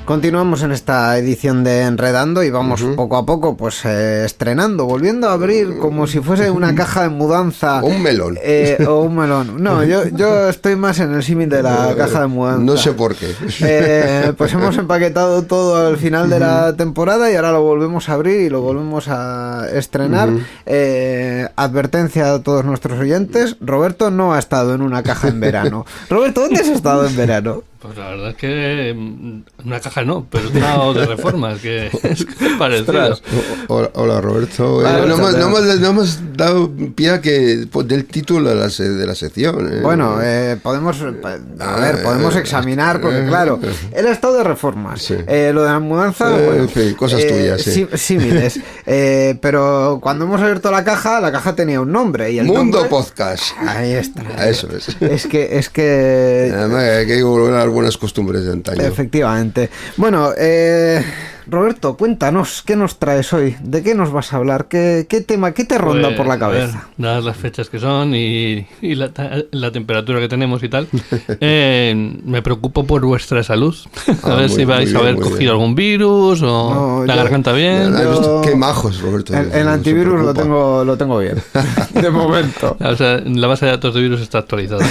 Continuamos en esta edición de Enredando y vamos poco a poco pues estrenando, volviendo a abrir como si fuese una caja de mudanza. O un melón. O un melón. No, yo estoy más en el símil de la caja de mudanza. No sé por qué. Pues hemos empaquetado todo al final de la temporada y ahora lo volvemos a abrir y lo volvemos a estrenar. Advertencia a todos nuestros oyentes, Roberto no ha estado en una caja en verano. Roberto, ¿dónde has estado en verano? Pues la verdad es que una caja no, pero un lado de reformas, que es parecido. Hola Roberto. No hemos dado pie a que del título de la sección. Bueno, podemos examinar, porque claro, el estado de reformas, lo de la mudanza, bueno, en fin, cosas tuyas, símiles. Pero cuando hemos abierto la caja tenía un nombre. Y el Mundo nombre, Podcast. Ahí está. Eso es. Es que además hay que volver a buenas costumbres de antaño. Efectivamente. Bueno, Roberto, cuéntanos, ¿qué nos traes hoy? ¿De qué nos vas a hablar? ¿Qué tema, qué te ronda pues, por la cabeza? Dadas las fechas que son y la temperatura que tenemos y tal, me preocupo por vuestra salud. A ver si vais a haber cogido algún virus o la garganta bien. Qué majos, Roberto. El antivirus lo tengo bien, de momento. O sea, la base de datos de virus está actualizada.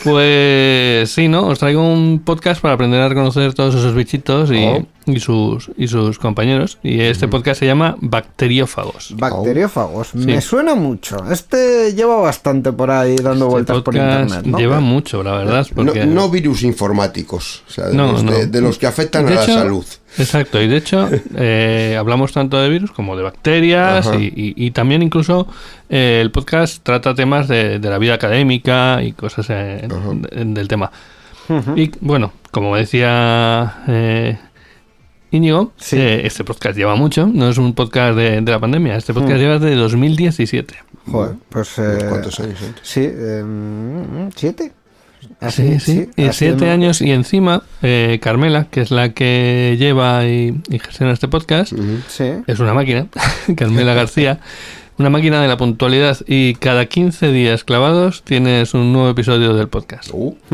Pues sí, ¿no? Os traigo un podcast para aprender a reconocer todos esos bichitos y sus compañeros. Y este podcast se llama Bacteriófagos. Bacteriófagos, Sí. Me suena mucho. Este lleva bastante por ahí dando vueltas por internet, ¿no? Lleva mucho, la verdad. Porque... No virus informáticos, o sea, de los que afectan de a hecho, la salud. Exacto, y de hecho hablamos tanto de virus como de bacterias y también incluso el podcast trata temas de la vida académica y cosas del tema. Y bueno, como decía Íñigo, sí. Este podcast lleva mucho, no es un podcast de la pandemia, este podcast lleva desde 2017. Joder, pues... ¿Cuántos años antes? Sí, 7. Sí. Y 7 años y encima Carmela, que es la que lleva y gestiona este podcast, es una máquina, Carmela García, una máquina de la puntualidad y cada 15 días clavados tienes un nuevo episodio del podcast,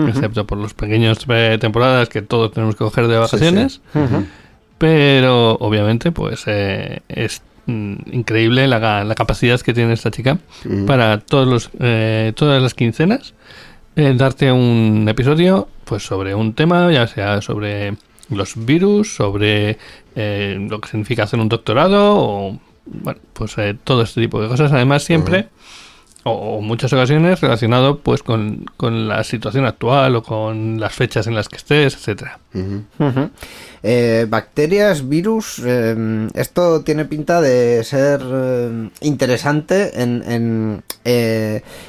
excepto por los pequeños temporadas que todos tenemos que coger de vacaciones, pero obviamente pues es increíble la capacidad que tiene esta chica para todas las quincenas darte un episodio pues sobre un tema, ya sea sobre los virus, sobre lo que significa hacer un doctorado o bueno, pues todo este tipo de cosas, además siempre o muchas ocasiones relacionado pues con la situación actual o con las fechas en las que estés, etcétera. Bacterias, virus, esto tiene pinta de ser interesante en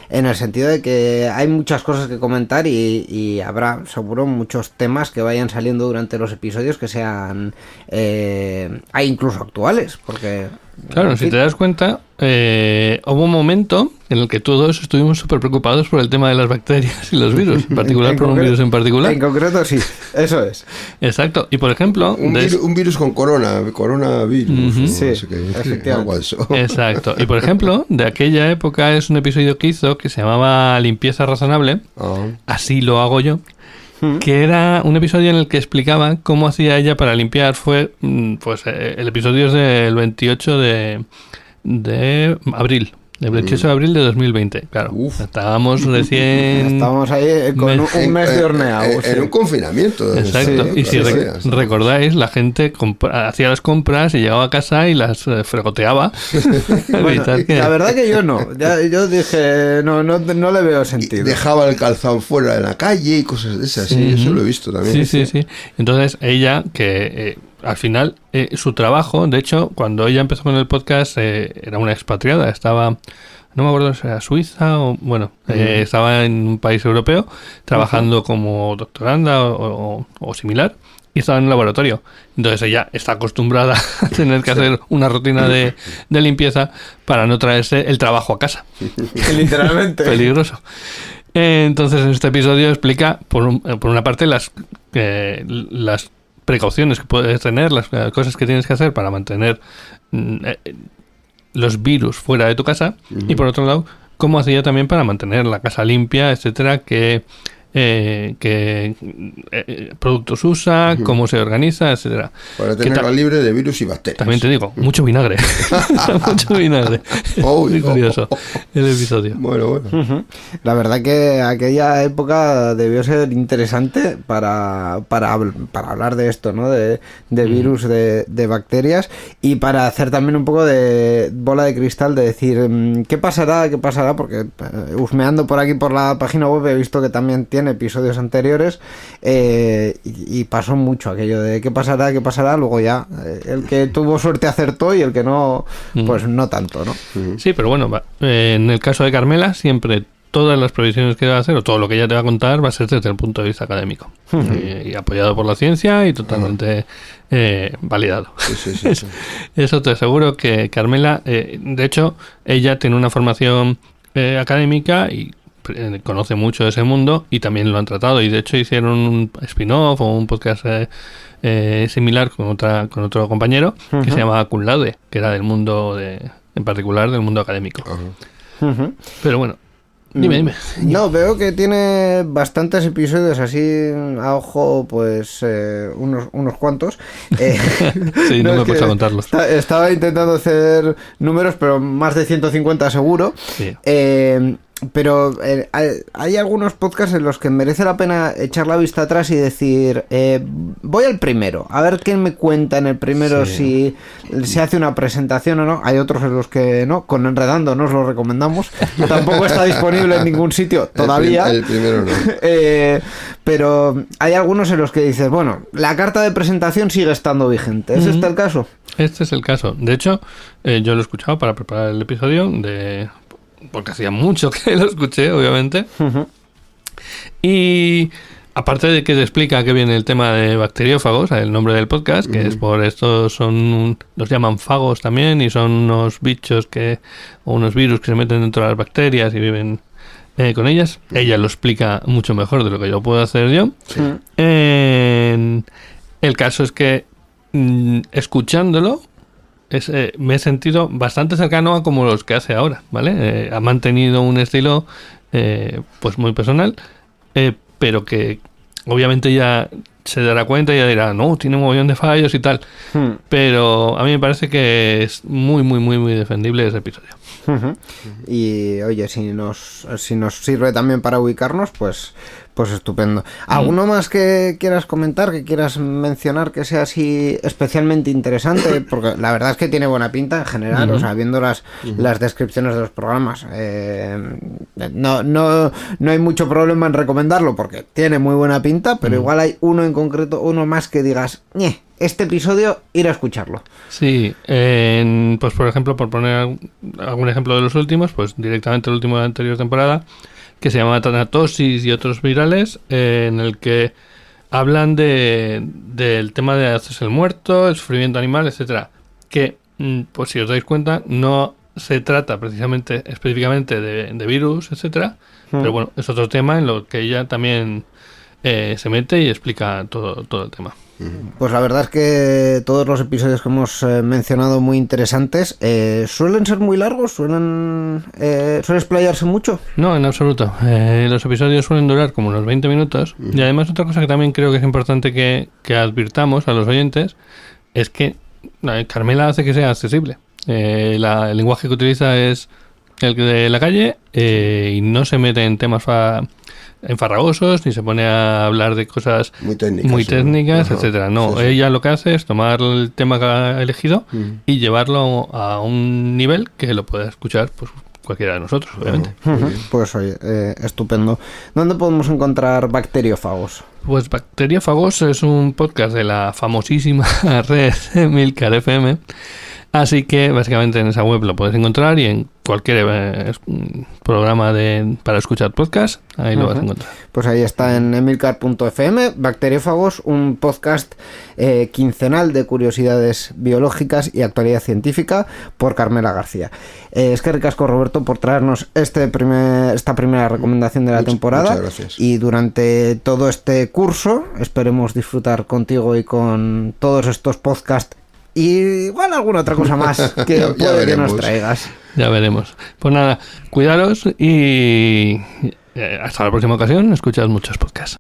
el sentido de que hay muchas cosas que comentar y habrá seguro muchos temas que vayan saliendo durante los episodios que sean hay incluso actuales, porque claro, si te das cuenta, hubo un momento en el que todos estuvimos súper preocupados por el tema de las bacterias y los virus, en particular por un virus en particular. En concreto sí, eso es. Exacto, y por ejemplo... Un virus con coronavirus. Sí, no sé qué, efectivamente. Exacto, y por ejemplo, de aquella época es un episodio que hizo que se llamaba Limpieza Razonable, así lo hago yo, que era un episodio en el que explicaba cómo hacía ella para limpiar. Fue, pues el episodio es del 28 de abril. El 28 de abril de 2020, claro. Estábamos recién... Estábamos ahí con un mes de horneado. En un confinamiento. Exacto. Sí, y si recordáis, la gente hacía las compras y llegaba a casa y las fregoteaba. Bueno, la verdad que yo no. Yo dije, no le veo sentido. Y dejaba el calzón fuera en la calle y cosas de esas. Sí, eso lo he visto también. Sí. Entonces, ella, que... al final, su trabajo, de hecho, cuando ella empezó con el podcast, era una expatriada, estaba, no me acuerdo si era Suiza o, bueno, estaba en un país europeo, trabajando como doctoranda o similar, y estaba en un laboratorio. Entonces ella está acostumbrada a tener que hacer una rutina de limpieza para no traerse el trabajo a casa. Literalmente. Peligroso. Entonces, en este episodio explica, por una parte, las precauciones que puedes tener, las cosas que tienes que hacer para mantener los virus fuera de tu casa, y por otro lado, cómo hacía también para mantener la casa limpia, etcétera, qué productos usa, cómo se organiza, etcétera. Para tenerla libre de virus y bacterias. También te digo, mucho vinagre. Mucho vinagre. Muy curioso el episodio. Bueno. La verdad que aquella época debió ser interesante para hablar de esto, ¿no? De virus, de bacterias, y para hacer también un poco de bola de cristal, de decir ¿qué pasará? Porque husmeando por aquí por la página web he visto que también tiene episodios anteriores, y pasó mucho aquello de qué pasará, luego ya el que tuvo suerte acertó y el que no, pues no tanto, ¿no? Sí, pero bueno, en el caso de Carmela siempre todas las previsiones que va a hacer, o todo lo que ella te va a contar, va a ser desde el punto de vista académico, y apoyado por la ciencia y totalmente validado. Sí. Eso te aseguro que Carmela, de hecho, ella tiene una formación académica y conoce mucho de ese mundo, y también lo han tratado, y de hecho hicieron un spin-off o un podcast similar con otro compañero que se llamaba Cum Laude, que era del mundo en particular del mundo académico. Pero bueno, dime. No, veo que tiene bastantes episodios así a ojo, pues unos cuantos. Sí, no me he puesto a contarlos. Estaba intentando hacer números, pero más de 150 seguro. Sí. Pero hay algunos podcasts en los que merece la pena echar la vista atrás y decir, voy al primero, a ver qué me cuenta en el primero, si se hace una presentación o no. Hay otros en los que no, con Enredando no os lo recomendamos, tampoco está disponible en ningún sitio todavía. El primero no. Pero hay algunos en los que dices, bueno, la carta de presentación sigue estando vigente. ¿Es este el caso? Este es el caso. De hecho, yo lo he escuchado para preparar el episodio porque hacía mucho que lo escuché, obviamente. Y aparte de que te explica que viene el tema de bacteriófagos, el nombre del podcast, que es por esto, los llaman fagos también, y son unos bichos o unos virus que se meten dentro de las bacterias y viven con ellas. Ella lo explica mucho mejor de lo que yo puedo hacer yo. El caso es que escuchándolo, me he sentido bastante cercano a como los que hace ahora, ¿vale? Ha mantenido un estilo pues muy personal, pero que obviamente ya se dará cuenta y ya dirá, no, tiene un montón de fallos y tal. Pero a mí me parece que es muy, muy, muy, muy defendible ese episodio. Y oye, si nos sirve también para ubicarnos, pues estupendo. ¿Alguno más que quieras comentar, que quieras mencionar, que sea así especialmente interesante? Porque la verdad es que tiene buena pinta en general, o sea, viendo las descripciones de los programas, no hay mucho problema en recomendarlo porque tiene muy buena pinta, pero igual hay uno en concreto, uno más que digas, este episodio, ir a escucharlo. Sí, pues por ejemplo, por poner algún ejemplo de los últimos, pues directamente el último de la anterior temporada, que se llama Tanatosis y otros virales, en el que hablan del tema de hacerse el muerto, el sufrimiento animal, etcétera. Que, pues si os dais cuenta, no se trata específicamente de virus, etcétera, pero bueno, es otro tema en lo que ella también se mete y explica todo el tema. Pues la verdad es que todos los episodios que hemos mencionado muy interesantes, ¿suelen ser muy largos? ¿Suele explayarse mucho? No, en absoluto. Los episodios suelen durar como unos 20 minutos. Y además otra cosa que también creo que es importante que advirtamos a los oyentes es que Carmela hace que sea accesible. El lenguaje que utiliza es el de la calle, y no se mete en temas enfarragosos, ni se pone a hablar de cosas muy técnicas, etcétera. No, ella lo que hace es tomar el tema que ha elegido y llevarlo a un nivel que lo pueda escuchar pues cualquiera de nosotros, obviamente. Pues oye, estupendo. ¿Dónde podemos encontrar bacteriófagos? Pues Bacteriófagos es un podcast de la famosísima red Emilcar FM. Así que básicamente en esa web lo puedes encontrar y en cualquier programa para escuchar podcast, ahí lo vas a encontrar. Pues ahí está en emilcar.fm, Bacteriófagos, un podcast quincenal de curiosidades biológicas y actualidad científica por Carmela García. Es que ricasco, Roberto, por traernos esta primera recomendación de la temporada. Muchas gracias. Y durante todo este curso esperemos disfrutar contigo y con todos estos podcasts y igual alguna otra cosa más que puede que nos traigas. Ya veremos. Pues nada, cuidaros y hasta la próxima ocasión. Escuchad muchos podcasts.